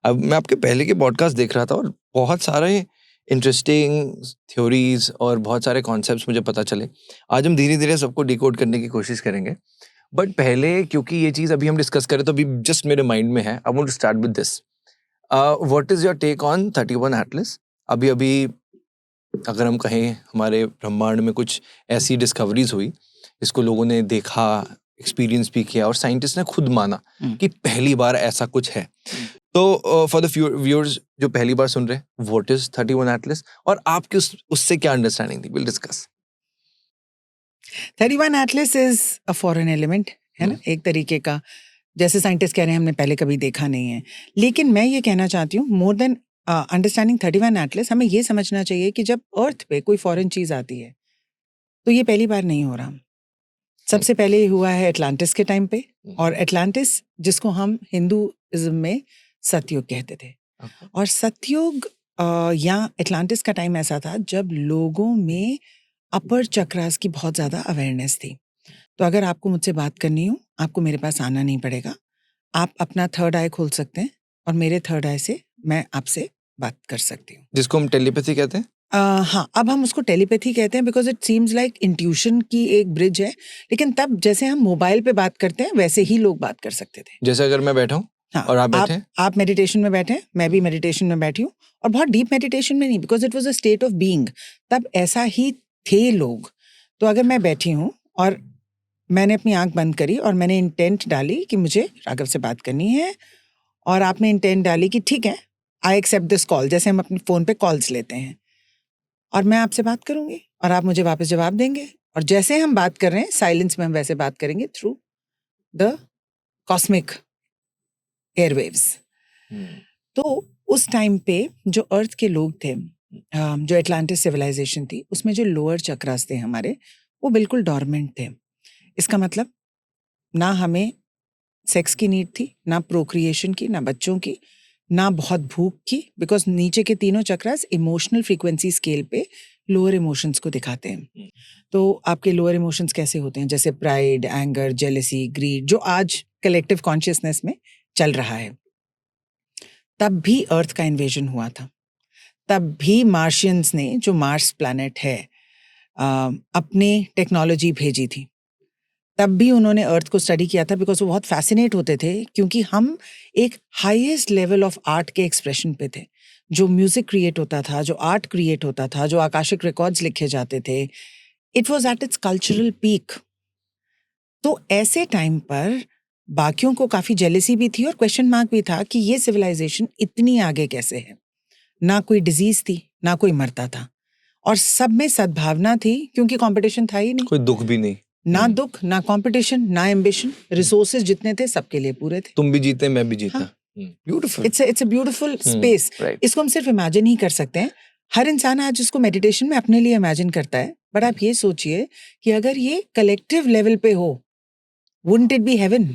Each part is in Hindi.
अब मैं आपके पहले के पॉडकास्ट देख रहा था और बहुत सारे इंटरेस्टिंग थ्योरीज और बहुत सारे कॉन्सेप्ट्स मुझे पता चले। आज हम धीरे धीरे सबको डिकोड करने की कोशिश करेंगे, बट पहले क्योंकि ये चीज़ अभी हम डिस्कस करें तो अभी जस्ट मेरे माइंड में है। I want to start with this. What is your take on 31 Atlas? अभी अभी अगर हम कहें हमारे ब्रह्मांड में कुछ ऐसी डिस्कवरीज हुई, इसको लोगों ने देखा, एक्सपीरियंस भी किया और साइंटिस्ट ने खुद माना कि पहली बार ऐसा कुछ है। तो फॉर द व्यूअर्स जो पहली बार सुन रहे हैं, व्हाट इज 31 एटलस और आपकी उससे क्या अंडरस्टैंडिंग थी? Will discuss. 31 Atlas is a foreign element, है ना, एक तरीके का। जैसे साइंटिस्ट कह रहे हैं हमने पहले कभी देखा नहीं है, लेकिन मैं ये कहना चाहती हूँ मोर देन अंडरस्टैंडिंग 31 एटलस, हमें ये समझना चाहिए कि जब अर्थ पे कोई फॉरेन चीज आती है तो ये पहली बार नहीं हो रहा। सबसे पहले ये हुआ है एटलांटिस के टाइम पे, और एटलांटिस जिसको हम हिंदुइज्म में सतयुग कहते थे। और सतयुग या एटलांटिस का टाइम ऐसा था जब लोगों में अपर चक्रास की बहुत ज़्यादा अवेयरनेस थी। तो अगर आपको मुझसे बात करनी हो, आपको मेरे पास आना नहीं पड़ेगा। आप अपना थर्ड आई खोल सकते हैं और मेरे थर्ड आई से मैं आपसे बात कर सकती हूँ, जिसको हम टेलीपैथी कहते हैं। हाँ, अब हम उसको टेलीपैथी कहते हैं because it seems like intuition की एक ब्रिज है। लेकिन तब जैसे हम मोबाइल पे बात करते हैं वैसे ही लोग बात कर सकते थे। जैसे अगर मैं बैठा हूँ हाँ, और आप बैठे हैं। आप मेडिटेशन में बैठे हैं, मैं भी मेडिटेशन में बैठी हूँ, और बहुत डीप मेडिटेशन में नहीं, because it was a state of being. तब ऐसा ही थे लोग। तो अगर मैं बैठी हूँ और मैंने अपनी आंख बंद करी और मैंने इंटेंट डाली कि मुझे राघव से बात करनी है, और आपने इंटेंट डाली कि ठीक है, आई एक्सेप्ट दिस कॉल, जैसे हम अपने फोन पे कॉल्स लेते हैं, और मैं आपसे बात करूंगी और आप मुझे वापस जवाब देंगे, और जैसे हम बात कर रहे हैं साइलेंस में हम वैसे बात करेंगे थ्रू द कॉस्मिक एयरवेव्स। तो उस टाइम पे जो अर्थ के लोग थे, जो एटलांटिस सिविलाइजेशन थी, उसमें जो लोअर चक्रास थे हमारे, वो बिल्कुल डॉर्मेंट थे। इसका मतलब ना हमें सेक्स की नीड थी, ना प्रोक्रिएशन की, ना बच्चों की, ना बहुत भूख की, बिकॉज नीचे के तीनों चक्रास इमोशनल फ्रीक्वेंसी स्केल पे लोअर इमोशंस को दिखाते हैं। तो आपके लोअर इमोशंस कैसे होते हैं? जैसे प्राइड, एंगर, जेलेसी, ग्रीड, जो आज कलेक्टिव कॉन्शियसनेस में चल रहा है। तब भी अर्थ का इन्वेजन हुआ था। तब भी मार्शियंस ने, जो मार्स प्लैनेट है, अपने टेक्नोलॉजी भेजी थी। तब भी उन्होंने अर्थ को स्टडी किया था, बिकॉज वो बहुत फैसिनेट होते थे, क्योंकि हम एक हाईएस्ट लेवल ऑफ आर्ट के एक्सप्रेशन पे थे। जो म्यूजिक क्रिएट होता था, जो आर्ट क्रिएट होता था, जो आकाशिक रिकॉर्ड्स लिखे जाते थे, it was at its cultural peak. तो ऐसे टाइम पर बाकियों को काफी जेलेसी भी थी और क्वेश्चन मार्क भी था कि ये सिविलाइजेशन इतनी आगे कैसे है। ना कोई डिजीज थी, ना कोई मरता था, और सब में सद्भावना थी, क्योंकि कंपटीशन था ही नहीं। कोई दुख भी नहीं, ना दुख, ना कंपटीशन, ना एम्बिशन। रिसोर्सेज जितने थे सबके लिए पूरे थे। तुम भी जीते मैं भी जीता। Beautiful, it's a beautiful space. इसको हम सिर्फ इमेजिन ही कर सकते हैं। हर इंसान आज इसको मेडिटेशन में अपने लिए इमेजिन करता है, बट आप ये सोचिए कि अगर ये कलेक्टिव लेवल पे हो, wouldn't it be heaven,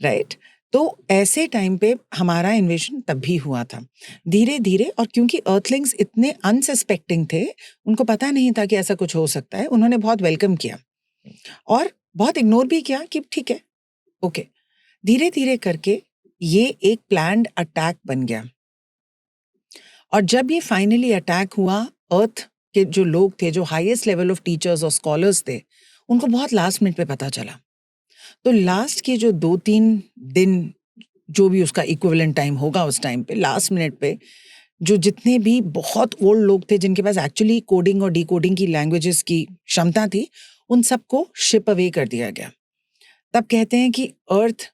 right? तो ऐसे टाइम पे हमारा इन्वेजन तब भी हुआ था धीरे धीरे। और क्योंकि अर्थलिंग्स इतने अनसस्पेक्टिंग थे, उनको पता नहीं था कि ऐसा कुछ हो सकता है, उन्होंने बहुत वेलकम किया और बहुत इग्नोर भी किया कि ठीक है, ओके। धीरे धीरे करके ये एक प्लान्ड अटैक बन गया, और जब ये फाइनली अटैक हुआ, अर्थ के जो लोग थे, जो हाईएस्ट लेवल ऑफ टीचर्स और स्कॉलर्स थे, उनको बहुत लास्ट मिनट पे पता चला। तो लास्ट के जो 2-3 दिन, जो भी उसका इक्विवेलेंट टाइम होगा उस टाइम पे, लास्ट मिनट पे जो जितने भी बहुत ओल्ड लोग थे, जिनके पास एक्चुअली कोडिंग और डिकोडिंग की लैंग्वेजेस की क्षमता थी, उन सबको शिप अवे कर दिया गया। तब कहते हैं कि अर्थ,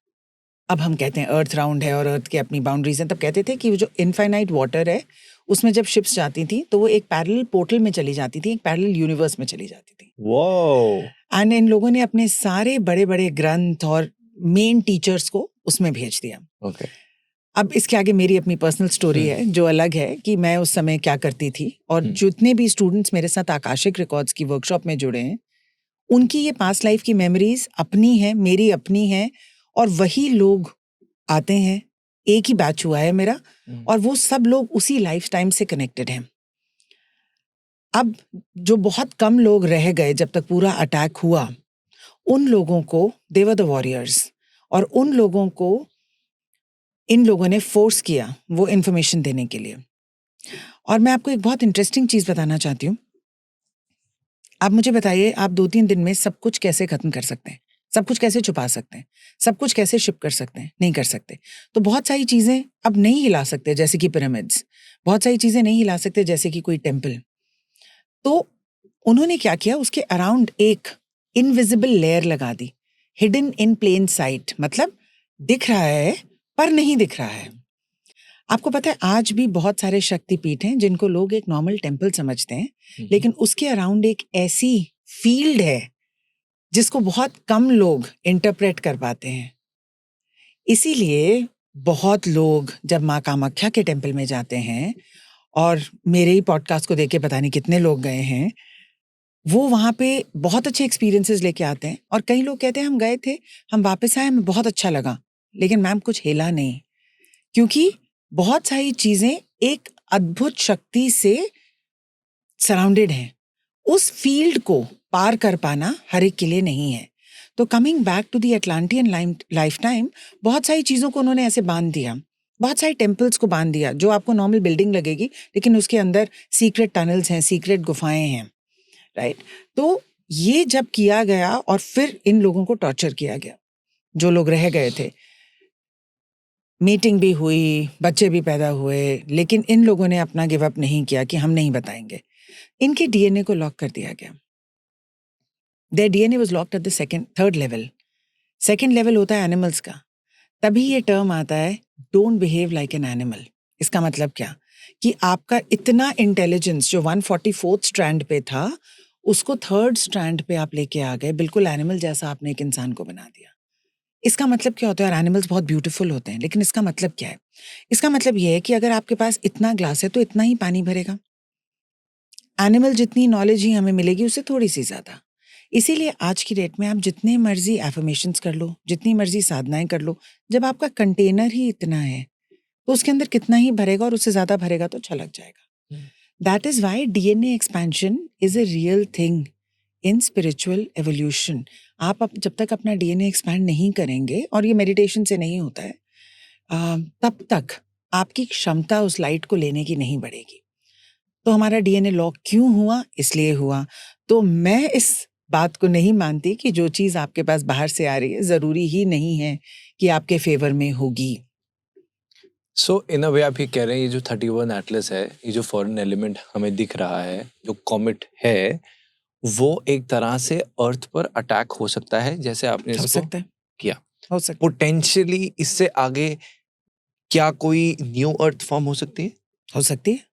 अब हम कहते हैं अर्थ राउंड है और अर्थ की अपनी बाउंड्रीज हैं, तब कहते थे कि जो इनफाइनाइट वाटर है, उसमें जब शिप्स जाती थी तो वो एक पैरेलल पोर्टल में चली जाती थी, एक पैरेलल यूनिवर्स में चली जाती थी। एंड इन लोगों ने अपने सारे बड़े बड़े ग्रंथ और मेन टीचर्स को उसमें भेज दिया। अब इसके आगे मेरी अपनी पर्सनल स्टोरी है, जो अलग है कि मैं उस समय क्या करती थी, और जितने भी स्टूडेंट्स मेरे साथ आकाशिक रिकॉर्ड्स की वर्कशॉप में जुड़े हैं, उनकी ये पास्ट लाइफ की मेमोरीज अपनी है, मेरी अपनी है, और वही लोग आते हैं। एक ही बैच हुआ है मेरा, और वो सब लोग उसी लाइफ टाइम से कनेक्टेड हैं। अब जो बहुत कम लोग रह गए जब तक पूरा अटैक हुआ, उन लोगों को, दे वर द वॉरियर्स, और उन लोगों को इन लोगों ने फोर्स किया वो इन्फॉर्मेशन देने के लिए। और मैं आपको एक बहुत इंटरेस्टिंग चीज बताना चाहती हूँ। आप मुझे बताइए, आप 2-3 दिन में सब कुछ कैसे खत्म कर सकते हैं? सब कुछ कैसे छुपा सकते हैं? सब कुछ कैसे शिप कर सकते हैं? नहीं कर सकते। तो बहुत सारी चीजें अब नहीं हिला सकते, जैसे कि पिरामिड्स। बहुत सारी चीजें नहीं हिला सकते, जैसे कि कोई टेम्पल। तो उन्होंने क्या किया, उसके अराउंड एक इनविजिबल लेयर लगा दी, हिडन इन प्लेन साइट, मतलब दिख रहा है पर नहीं दिख रहा है। आपको पता है आज भी बहुत सारे शक्तिपीठ हैं जिनको लोग एक नॉर्मल टेम्पल समझते हैं, लेकिन उसके अराउंड एक ऐसी फील्ड है जिसको बहुत कम लोग इंटरप्रेट कर पाते हैं। इसीलिए बहुत लोग जब माँ कामाख्या के टेम्पल में जाते हैं, और मेरे ही पॉडकास्ट को देख के पता नहीं कितने लोग गए हैं, वो वहाँ पे बहुत अच्छे एक्सपीरियंसेस लेके आते हैं। और कई लोग कहते हैं हम गए थे, हम वापस आए, हमें बहुत अच्छा लगा, लेकिन मैम कुछ हिला नहीं, क्योंकि बहुत सारी चीजें एक अद्भुत शक्ति से सराउंडेड हैं। उस फील्ड को पार कर पाना हर एक के लिए नहीं है। तो coming back to the Atlantean life time, बहुत सारी चीजों को उन्होंने ऐसे बांध दिया, बहुत सारे टेम्पल्स को बांध दिया, जो आपको नॉर्मल बिल्डिंग लगेगी, लेकिन उसके अंदर सीक्रेट टनल्स हैं, सीक्रेट गुफाएं हैं, राइट। तो ये जब किया गया और फिर इन लोगों को टॉर्चर किया गया, जो लोग रह गए थे, मीटिंग भी हुई, बच्चे भी पैदा हुए, लेकिन इन लोगों ने अपना गिव अप नहीं किया कि हम नहीं बताएंगे। इनके डीएनए को लॉक कर दिया गया। Their DNA was locked at the third level. Second level होता है एनिमल्स का। तभी ये टर्म आता है don't behave like an animal. इसका मतलब क्या, कि आपका इतना इंटेलिजेंस जो 144th स्ट्रैंड पे था, उसको 3rd स्ट्रैंड पे आप लेके आ गए, बिल्कुल एनिमल जैसा आपने एक इंसान को बना दिया। इसका मतलब क्या होता है? और एनिमल्स बहुत ब्यूटीफुल होते हैं, लेकिन इसका मतलब क्या है? इसका मतलब ये है कि अगर आपके पास इतना ग्लास है तो इतना ही पानी भरेगा। एनिमल जितनी नॉलेज ही हमें मिलेगी, उससे थोड़ी सी ज्यादा। इसीलिए आज की डेट में आप जितने मर्जी एफर्मेशंस कर लो, जितनी मर्जी साधनाएं कर लो, जब आपका कंटेनर ही इतना है तो उसके अंदर कितना ही भरेगा, और उससे ज्यादा भरेगा तो छलक जाएगा। That is why DNA expansion is a real thing in spiritual evolution. आप जब तक अपना डीएनए एक्सपैंड नहीं करेंगे, और ये मेडिटेशन से नहीं होता है, तब तक आपकी क्षमता उस लाइट को लेने की नहीं बढ़ेगी। तो हमारा डीएनए लॉक क्यों हुआ? इसलिए हुआ। तो मैं इस बात को नहीं मानती कि जो चीज आपके पास बाहर से आ रही है जरूरी ही नहीं है कि आपके फेवर में होगी। सो इन अ वे आप ये कह रहे हैं, ये जो 31 एटलस है, ये जो फॉरेन एलिमेंट हमें दिख रहा है, जो कॉमेट है, वो एक तरह से अर्थ पर अटैक हो सकता है, जैसे आपने हो इसको सकता है, किया। हो सकता है, पोटेंशियली इससे आगे क्या कोई न्यू अर्थ फॉर्म हो सकती है? हो सकती है।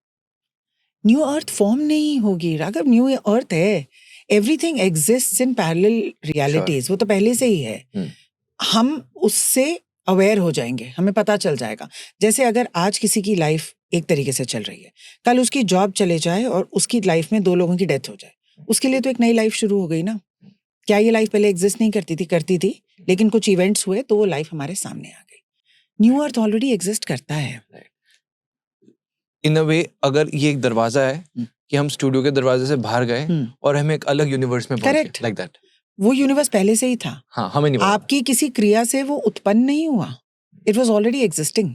न्यू अर्थ फॉर्म नहीं होगी राघव, न्यू अर्थ है। Everything exists in parallel realities, वो तो पहले से ही है। हम उससे अवेयर हो जाएंगे, हमें पता चल जाएगा। जैसे अगर आज किसी की लाइफ एक तरीके से चल रही है, कल उसकी जॉब चले जाए और उसकी लाइफ में 2 लोगों की डेथ हो जाए, उसके लिए तो एक नई लाइफ शुरू हो गई ना। क्या ये लाइफ पहले एग्जिस्ट नहीं करती थी? करती थी, लेकिन कुछ इवेंट्स हुए तो वो लाइफ हमारे सामने आ गई। न्यू अर्थ ऑलरेडी एग्जिस्ट करता है। इन अ वे अगर ये एक दरवाजा है कि हम स्टूडियो के दरवाजे से बाहर गए और हमें एक अलग यूनिवर्स में पहुंच गए, लाइक दैट। वो यूनिवर्स पहले से ही था। हाँ, हमें नहीं पता। आपकी किसी क्रिया से वो उत्पन्न नहीं हुआ, it was already existing.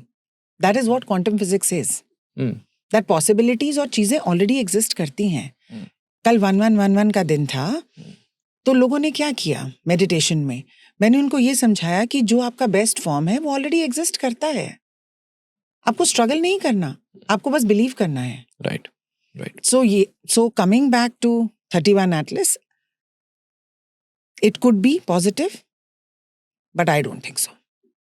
That is what quantum physics is, that possibilities और चीजें ऑलरेडी एग्जिस्ट करती हैं। कल 1111 का दिन था, तो लोगों ने क्या किया मेडिटेशन में, मैंने उनको ये समझाया कि जो आपका बेस्ट फॉर्म है वो ऑलरेडी एग्जिस्ट करता है। आपको स्ट्रगल नहीं करना, आपको बस बिलीव करना है। Right, right. So coming back to 31 Atlas, it could be positive, but I don't think so.